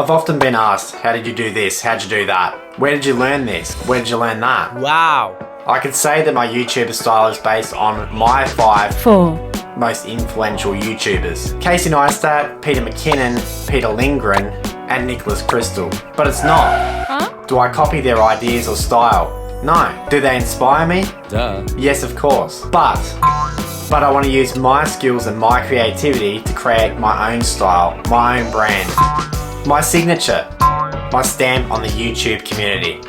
I've often been asked, how did you do this? How'd you do that? Where did you learn this? Where did you learn that? Wow. I could say that my YouTuber style is based on my 4 most influential YouTubers. Casey Neistat, Peter McKinnon, Peter Lindgren, and Nicholas Crystal. But it's not. Huh? Do I copy their ideas or style? No. Do they inspire me? Duh. Yes, of course. But I want to use my skills and my creativity to create my own style, my own brand, my signature, my stamp on the YouTube community.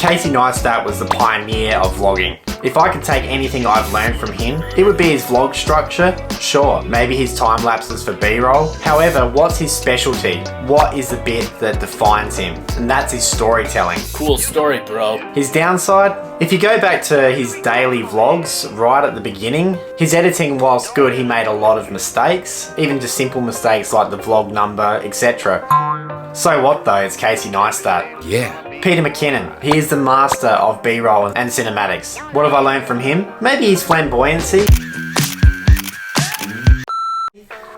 Casey Neistat was the pioneer of vlogging. If I could take anything I've learned from him, it would be his vlog structure. Sure, maybe his time lapses for B-roll. However, what's his specialty? What is the bit that defines him? And that's his storytelling. Cool story, bro. His downside? If you go back to his daily vlogs right at the beginning, his editing, whilst good, he made a lot of mistakes, even just simple mistakes like the vlog number, etc. So what though, it's Casey Neistat. Yeah. Peter McKinnon, he is the master of B-roll and cinematics. What have I learned from him? Maybe his flamboyancy.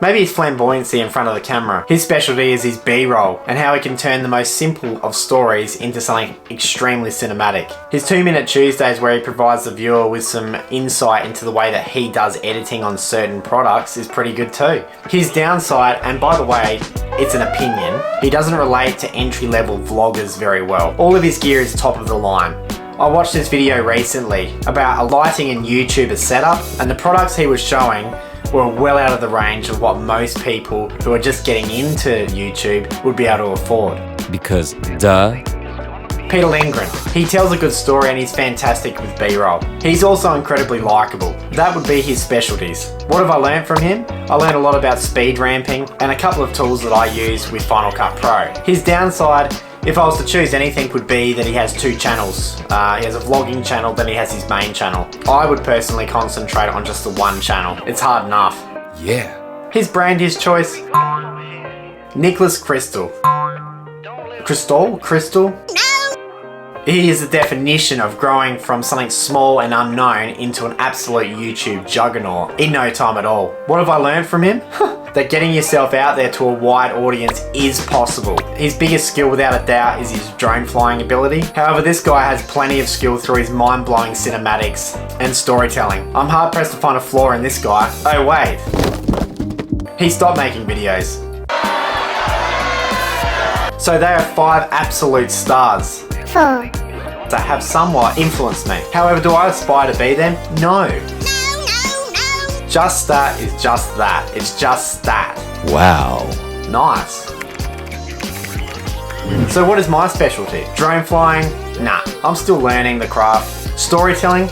Maybe his flamboyancy in front of the camera. His specialty is his B-roll and how he can turn the most simple of stories into something extremely cinematic. His 2-Minute Tuesdays, where he provides the viewer with some insight into the way that he does editing on certain products, is pretty good too. His downside, and by the way, it's an opinion, he doesn't relate to entry-level vloggers very well. All of his gear is top of the line. I watched this video recently about a lighting and YouTuber setup, and the products he was showing were well out of the range of what most people who are just getting into YouTube would be able to afford. Because, duh. Peter Lindgren. He tells a good story and he's fantastic with B-roll. He's also incredibly likable. That would be his specialties. What have I learned from him? I learned a lot about speed ramping and a couple of tools that I use with Final Cut Pro. His downside, if I was to choose anything, would be that he has 2 channels. He has a vlogging channel, then he has his main channel. I would personally concentrate on just the one channel. It's hard enough. Yeah. His brand, his choice? Nicholas Crystal. Crystal? No! He is the definition of growing from something small and unknown into an absolute YouTube juggernaut in no time at all. What have I learned from him? That getting yourself out there to a wide audience is possible. His biggest skill without a doubt is his drone flying ability. However, this guy has plenty of skill through his mind-blowing cinematics and storytelling. I'm hard pressed to find a flaw in this guy. Oh wait, he stopped making videos. So they are 5 absolute stars. 4. That have somewhat influenced me. However, do I aspire to be them? No. Just that is just that. It's just that. Wow. Nice. So what is my specialty? Drone flying? Nah, I'm still learning the craft. Storytelling?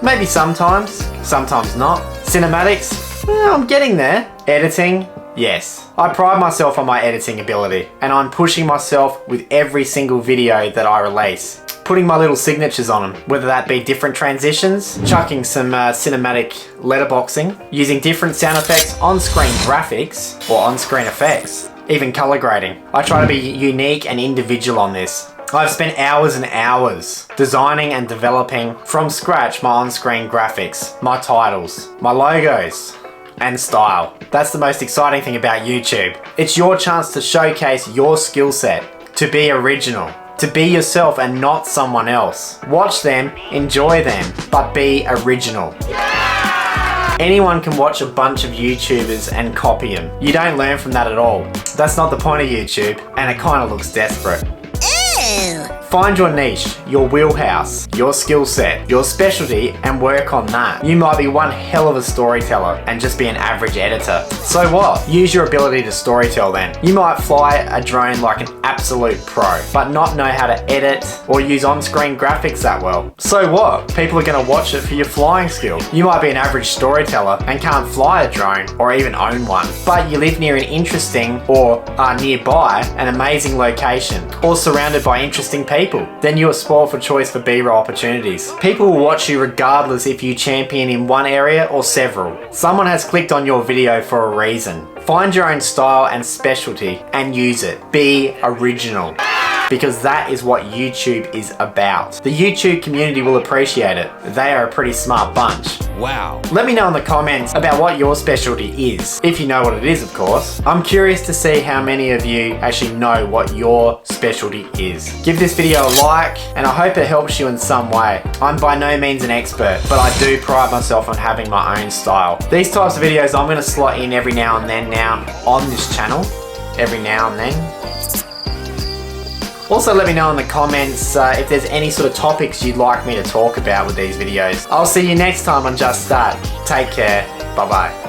Maybe sometimes. Sometimes not. Cinematics? I'm getting there. Editing? Yes. I pride myself on my editing ability, and I'm pushing myself with every single video that I release. Putting my little signatures on them, whether that be different transitions, chucking some cinematic letterboxing, using different sound effects, on-screen graphics, or on-screen effects, even color grading. I try to be unique and individual on this. I've spent hours and hours designing and developing from scratch my on-screen graphics, my titles, my logos, and style. That's the most exciting thing about YouTube. It's your chance to showcase your skill set, to be original, to be yourself and not someone else. Watch them, enjoy them, but be original. Anyone can watch a bunch of YouTubers and copy them. You don't learn from that at all. That's not the point of YouTube, and it kind of looks desperate. Find your niche, your wheelhouse, your skill set, your specialty, and work on that. You might be one hell of a storyteller and just be an average editor. So what? Use your ability to storytell then. You might fly a drone like an absolute pro, but not know how to edit or use on-screen graphics that well. So what? People are going to watch it for your flying skill. You might be an average storyteller and can't fly a drone or even own one, but you live near an interesting or are nearby an amazing location or surrounded by interesting people. Then you are spoiled for choice for B-roll opportunities. People will watch you regardless if you champion in one area or several. Someone has clicked on your video for a reason. Find your own style and specialty and use it. Be original. because that is what YouTube is about. The YouTube community will appreciate it. They are a pretty smart bunch. Wow. Let me know in the comments about what your specialty is, if you know what it is, of course. I'm curious to see how many of you actually know what your specialty is. Give this video a like, and I hope it helps you in some way. I'm by no means an expert, but I do pride myself on having my own style. These types of videos I'm going to slot in every now and then now on this channel. Every now and then. Also, let me know in the comments if there's any sort of topics you'd like me to talk about with these videos. I'll see you next time on Just That. Take care. Bye bye.